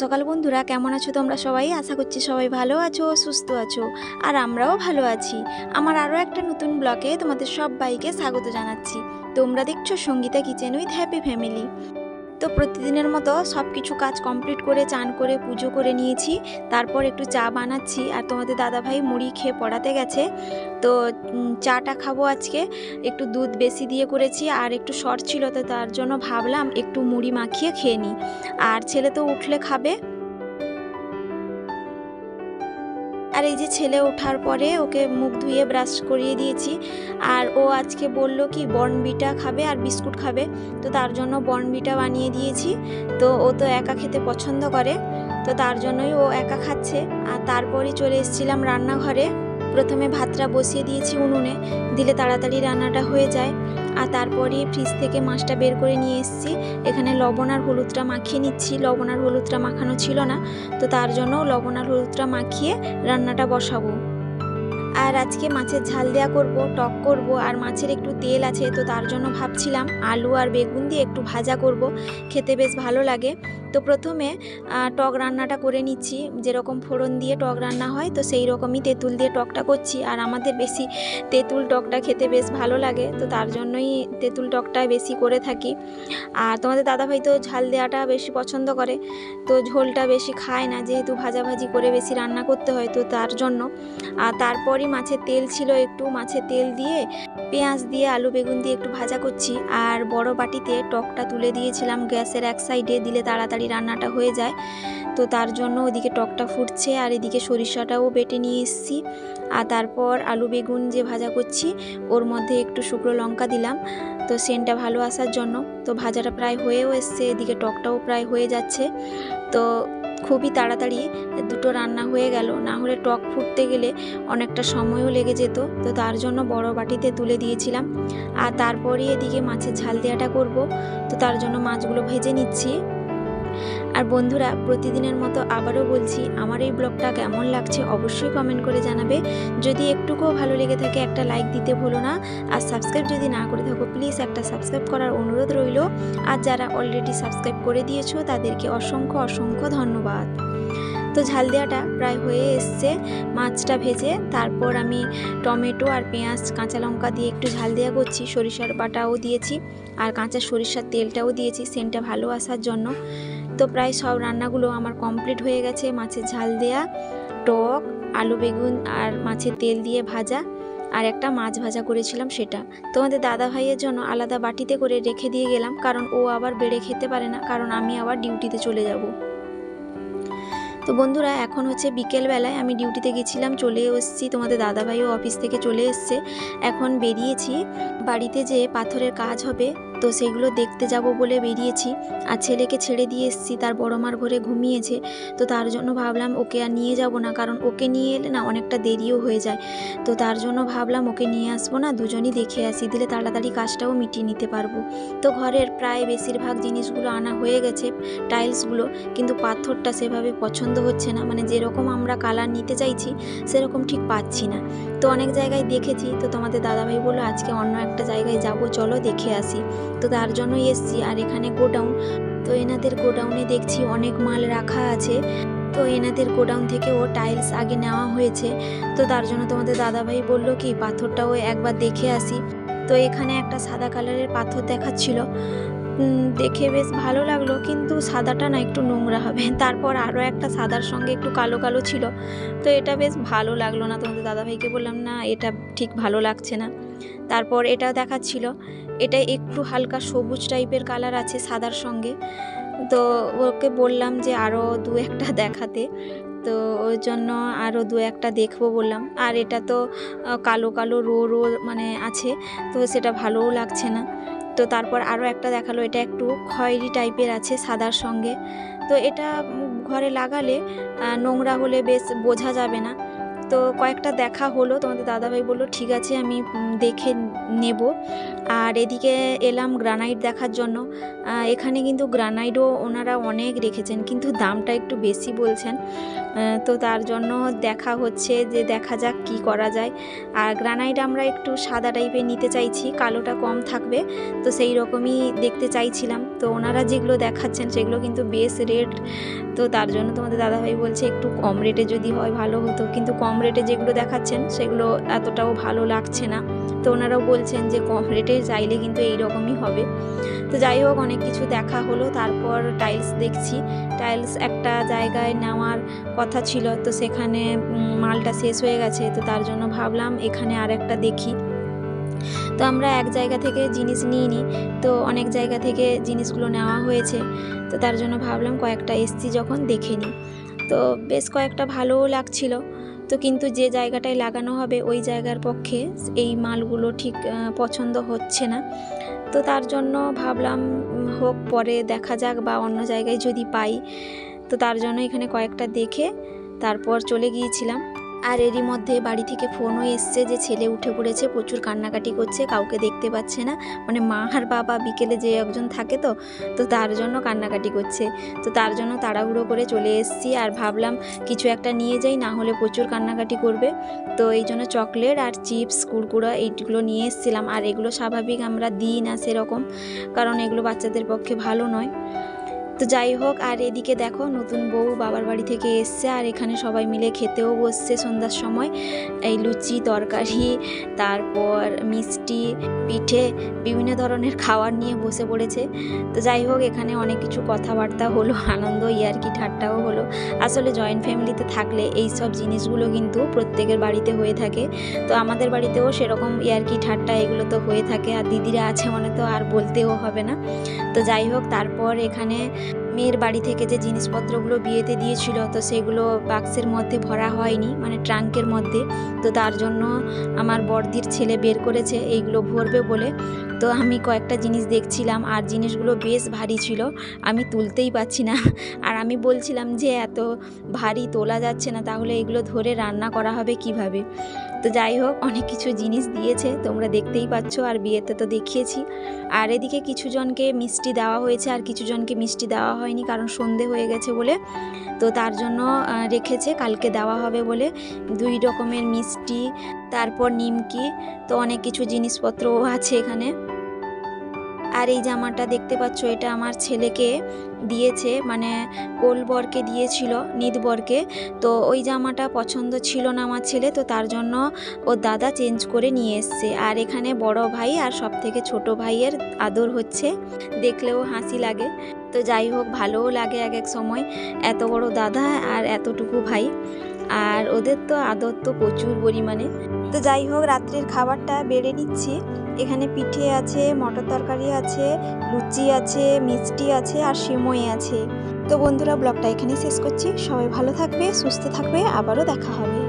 সকাল বন্ধুরা, কেমন আছো তোমরা সবাই? আশা করছি সবাই ভালো আছো, সুস্থ আছো, আর আমরাও ভালো আছি। আমার আরও একটা নতুন ব্লগে তোমাদের সবাইকে স্বাগত জানাচ্ছি। তোমরা দেখছো Sangeeta kitchen with happy family. তো প্রতিদিনের মতো সব কিছু কাজ কমপ্লিট করে চান করে পুজো করে নিয়েছি। তারপর একটু চা বানাচ্ছি, আর তোমাদের দাদাভাই মুড়ি খেয়ে পড়াতে গেছে। তো চাটা খাবো আজকে, একটু দুধ বেশি দিয়ে করেছি আর একটু শর্ট ছিল, তো তার জন্য ভাবলাম একটু মুড়ি মাখিয়ে খেয়ে নিই। আর ছেলে তো উঠলে খাবে। আর এই যে ছেলে ওঠার পরে ওকে মুখ ধুয়ে ব্রাশ করিয়ে দিয়েছি। আর ও আজকে বলল কি বর্নভিটা খাবে আর বিস্কুট খাবে, তো তার জন্য বর্নভিটা বানিয়ে দিয়েছি। তো ও তো একা খেতে পছন্দ করে, তো তার জন্যই ও একা খাচ্ছে। আর তারপরই চলে এসেছিলাম রান্নাঘরে। প্রথমে ভাতটা বসিয়ে দিয়েছি উনুনে, দিলে তাড়াতাড়ি রান্নাটা হয়ে যায়। আর তারপরে ফ্রিজ থেকে মাছটা বের করে নিয়ে এসেছি। এখানে লবণ আর হলুদটা মাখিয়ে নিচ্ছি, লবণ আর হলুদটা মাখানো ছিল না, তো তার জন্য লবণ আর হলুদটা মাখিয়ে রান্নাটা বসাবো। আর আজকে মাছের ঝাল দেওয়া করব, টক করব, আর মাছের একটু তেল আছে, তো তার জন্য ভাবছিলাম আলু আর বেগুন দিয়ে একটু ভাজা করব, খেতে বেশ ভালো লাগে। তো প্রথমে টক রান্নাটা করে নিচ্ছি, যেরকম ফোড়ন দিয়ে টক রান্না হয় তো সেই রকমই তেঁতুল দিয়ে টকটা করছি। আর আমাদের বেশি তেঁতুল টকটা খেতে বেশ ভালো লাগে, তো তার জন্যই তেঁতুল টকটা বেশি করে থাকি। আর তোমাদের দাদাভাই তো ঝাল দেওয়াটা বেশি পছন্দ করে, তো ঝোলটা বেশি খায় না, যেহেতু ভাজাভাজি করে বেশি রান্না করতে হয়, তো তার জন্য। আর তারপরই মাছের তেল ছিল, একটু মাছের তেল দিয়ে পেঁয়াজ দিয়ে আলু বেগুন দিয়ে একটু ভাজা করছি। আর বড় বাটিতে টকটা তুলে দিয়েছিলাম গ্যাসের এক সাইডে, দিলে তাড়াতাড়ি রান্নাটা হয়ে যায়, তো তার জন্য ওদিকে টকটা ফুটছে আর এদিকে সরিষাটাও বেটে নিয়ে এসেছি। আর তারপর আলু বেগুন যে ভাজা করছি ওর মধ্যে একটু শুকনো লঙ্কা দিলাম, তো সেন্টটা ভালো আসার জন্য। তো ভাজাটা প্রায় হয়েও এসছে, এদিকে টকটাও প্রায় হয়ে যাচ্ছে। তো খুবই তাড়াতাড়ি দুটো রান্না হয়ে গেল, না হলে টক ফুটতে গেলে অনেকটা সময়ও লেগে যেত, তো তার জন্য বড় বাটিতে তুলে দিয়েছিলাম। আর তারপরে এদিকে মাছের ঝাল দেওয়াটা করব, তো তার জন্য মাছগুলো ভেজে নিচ্ছি। আর বন্ধুরা, প্রতিদিনের মতো আবারও বলছি, আমার এই ব্লগটা কেমন লাগছে অবশ্যই কমেন্ট করে জানাবে। যদি একটুকুও ভালো লেগে থাকে একটা লাইক দিতে ভুলো না, আর সাবস্ক্রাইব যদি না করে থাকো প্লিজ একটা সাবস্ক্রাইব করার অনুরোধ রইল। আর যারা অলরেডি সাবস্ক্রাইব করে দিয়েছো তাদেরকে অসংখ্য অসংখ্য ধন্যবাদ। তো ঝাল দেওয়াটা প্রায় হয়ে এসছে, মাছটা ভেজে তারপর আমি টমেটো আর পেঁয়াজ কাঁচা লঙ্কা দিয়ে একটু ঝাল দেওয়া করছি, সরিষার বাটাও দিয়েছি আর কাঁচা সরিষার তেলটাও দিয়েছি সেন্টটা ভালো আসার জন্য। তো প্রায় সব রান্নাগুলো আমার কমপ্লিট হয়ে গেছে, মাছের ঝাল দেয়া, টক, আলু বেগুন আর মাছের তেল দিয়ে ভাজা, আর একটা মাছ ভাজা করেছিলাম সেটা। তোমাদের দাদা ভাইয়ের জন্য আলাদা বাটিতে করে রেখে দিয়ে গেলাম, কারণ ও আবার বেড়ে খেতে পারে না, কারণ আমি আবার ডিউটিতে চলে যাব। তো বন্ধুরা, এখন হচ্ছে বিকেলবেলায়, আমি ডিউটিতে গেছিলাম, চলে এসেছি, তোমাদের দাদাভাইও অফিস থেকে চলে এসছে। এখন বেরিয়েছি, বাড়িতে যে পাথরের কাজ হবে তো সেগুলো দেখতে যাব বলে বেরিয়েছি। আর ছেলেকে ছেড়ে দিয়ে এসেছি, তার বড় মার ঘরে ঘুমিয়েছে, তো তার জন্য ভাবলাম ওকে আর নিয়ে যাব না, কারণ ওকে নিয়ে এলে না অনেকটা দেরিও হয়ে যায়, তো তার জন্য ভাবলাম ওকে নিয়ে আসবো না, দুজনই দেখে আসি, দিলে তাড়াতাড়ি কাজটাও মিটিয়ে নিতে পারবো। তো ঘরের প্রায় বেশিরভাগ জিনিসগুলো আনা হয়ে গেছে, টাইলসগুলো, কিন্তু পাথরটা সেভাবে পছন্দ হচ্ছে না, মানে যেরকম আমরা কালার নিতে চাইছি সেরকম ঠিক পাচ্ছি না। তো অনেক জায়গায় দেখেছি, তো তোমাদের দাদাভাই বললো আজকে অন্য একটা জায়গায় যাব, চলো দেখে আসি, তো তার জন্যই এসছি। আর এখানে গোডাউন, তো এনাদের গোডাউনে দেখছি অনেক মাল রাখা আছে, তো এনাদের গোডাউন থেকে ও টাইলস আগে নেওয়া হয়েছে, তো তার জন্য তোমাদের দাদাভাই বললো কি পাথরটাও একবার দেখে আসি। তো এখানে একটা সাদা কালারের পাথর দেখাচ্ছিল, দেখে বেশ ভালো লাগলো, কিন্তু সাদাটা না একটু নোংরা হবে। তারপর আরও একটা সাদার সঙ্গে একটু কালো কালো ছিল, তো এটা বেশ ভালো লাগলো না, তোমাদের দাদাভাইকে বললাম না এটা ঠিক ভালো লাগছে না। তারপর এটা দেখাচ্ছিল, এটা একটু হালকা সবুজ টাইপের কালার আছে সাদার সঙ্গে, তো ওকে বললাম যে আরও দু একটা দেখাতে, তো ওই জন্য আরও দু একটা দেখবো বললাম। আর এটা তো কালো কালো রো রো মানে আছে, তো সেটা ভালোও লাগছে না। তো তারপর আরও একটা দেখালো, এটা একটু খয়েরি টাইপের আছে সাদার সঙ্গে, তো এটা ঘরে লাগালে নোংরা হলে বেশ বোঝা যাবে না। তো কয়েকটা দেখা হলো, তোমাদের দাদাভাই বললো ঠিক আছে আমি দেখে নেব। আর এদিকে এলাম গ্রানাইট দেখার জন্য। এখানে কিন্তু গ্রানাইটও ওনারা অনেক রেখেছেন, কিন্তু দামটা একটু বেশি বলছেন। তো তার জন্য দেখা হচ্ছে যে দেখা যাক কি করা যায়। আর গ্রানাইট আমরা একটু সাদা টাইপের নিতে চাইছি, কালোটা কম থাকবে, তো সেই রকমই দেখতে চাইছিলাম। তো ওনারা যেগুলো দেখাচ্ছেন সেগুলো কিন্তু বেশ রেট, তো তার জন্য তোমাদের দাদাভাই বলছে একটু কম রেটে যদি হয় ভালো হতো, কিন্তু কম রেটে যেগুলো দেখাচ্ছেন সেগুলো এতটাও ভালো লাগছে না। তো ওনারাও বলছেন যে কম রেটে চাইলে কিন্তু এই রকমই হবে। তো যাই হোক, অনেক কিছু দেখা হলো। তারপর টাইলস দেখছি, টাইলস একটা জায়গায় নেওয়ার কথা ছিল, তো সেখানে মালটা শেষ হয়ে গেছে, তো তার জন্য ভাবলাম এখানে আর একটা দেখি। তো আমরা এক জায়গা থেকে জিনিস নিইনি, তো অনেক জায়গা থেকে জিনিসগুলো নেওয়া হয়েছে, তো তার জন্য ভাবলাম কয়েকটা এসছি যখন দেখে নিই। তো বেশ কয়েকটা ভালোও লাগছিল, তো কিন্তু যে জায়গাটায় লাগানো হবে ওই জায়গার পক্ষে এই মালগুলো ঠিক পছন্দ হচ্ছে না। তো তার জন্য ভাবলাম হোক, পরে দেখা যাক, বা অন্য জায়গায় যদি পাই। তো তার জন্য এখানে কয়েকটা দেখে তারপর চলে গিয়েছিলাম। আর এরই মধ্যে বাড়ি থেকে ফোনও এসছে যে ছেলে উঠে পড়েছে, প্রচুর কান্নাকাটি করছে, কাউকে দেখতে পাচ্ছে না, মানে মা আর বাবা বিকেলে যে একজন থাকে, তো তার জন্য কান্নাকাটি করছে। তো তার জন্য তাড়াহুড়ো করে চলে এসেছি, আর ভাবলাম কিছু একটা নিয়ে যাই, না হলে প্রচুর কান্নাকাটি করবে। তো এই জন্য চকলেট আর চিপস, কুরকুরা এইগুলো নিয়ে এসেছিলাম। আর এগুলো স্বাভাবিক আমরা দিই না সেরকম, কারণ এগুলো বাচ্চাদের পক্ষে ভালো নয়। তো যাই হোক, আর এদিকে দেখো নতুন বউ বাবার বাড়ি থেকে এসছে, আর এখানে সবাই মিলে খেতেও বসছে সন্ধ্যার সময়। এই লুচি, তরকারি, তারপর মিষ্টি, পিঠে, বিভিন্ন ধরনের খাবার নিয়ে বসে পড়েছে। তো যাই হোক, এখানে অনেক কিছু কথাবার্তা হলো, আনন্দ ইয়ার্কি ঠাট্টাও হলো। আসলে জয়েন্ট ফ্যামিলিতে থাকলে এই সব জিনিসগুলো কিন্তু প্রত্যেকের বাড়িতে হয়ে থাকে। তো আমাদের বাড়িতেও সেরকম ইয়ার্কি ঠাট্টা এগুলো তো হয়ে থাকে, আর দিদিরা আছে মানে তো আর বলতেও হবে না। তো যাই হোক, তারপর এখানে মেয়ের বাড়ি থেকে যে জিনিসপত্রগুলো বিয়েতে দিয়েছিল, তো সেগুলো বাক্সের মধ্যে ভরা হয়নি, মানে ট্রাঙ্কের মধ্যে। তো তার জন্য আমার বড়দির ছেলে বের করেছে এইগুলো ভরবে বলে। তো আমি কয়েকটা জিনিস দেখছিলাম, আর জিনিসগুলো বেশ ভারী ছিল, আমি তুলতেই পারছি না। আর আমি বলছিলাম যে এত ভারী তোলা যাচ্ছে না, তাহলে এগুলো ধরে রান্না করা হবে কিভাবে। তো যাই হোক, অনেক কিছু জিনিস দিয়েছে, তোমরা দেখতেই পাচ্ছ, আর বিয়েতে তো দেখিয়েছি। আর এদিকে কিছু জনকে মিষ্টি দেওয়া হয়েছে, আর কিছু জনকে মিষ্টি দেওয়া হয়নি, কারণ সন্ধে হয়ে গেছে বলে। তো তার জন্য রেখেছে, কালকে দেওয়া হবে বলে 2 রকমের মিষ্টি, তারপর নিমকি, তো অনেক কিছু জিনিসপত্রও আছে এখানে। আর এই জামাটা দেখতে পাচ্ছ, এটা আমার ছেলেকে দিয়েছে, মানে কোলবরকে দিয়েছিল, নিদবরকে। তো ওই জামাটা পছন্দ ছিল না আমার ছেলে, তো তার জন্য ওর দাদা চেঞ্জ করে নিয়ে এসছে। আর এখানে বড় ভাই আর সব থেকে ছোট ভাইয়ের আদর হচ্ছে, দেখলেও হাসি লাগে। তো যাই হোক, ভালোও লাগে এক এক সময়, এত বড় দাদা আর এতটুকু ভাই, আর ওদের তো আদর তো প্রচুর পরিমাণে। তো যাই হোক, রাত্রির খাবারটা বেড়ে নিচ্ছি। এখানে পিঠে আছে, মটর তরকারি আছে, লুচি আছে, মিষ্টি আছে, আর সিমই আছে। তো বন্ধুরা, ব্লগটা এখানেই শেষ করছি। সবাই ভালো থাকবে, সুস্থ থাকবে, আবারও দেখা হবে।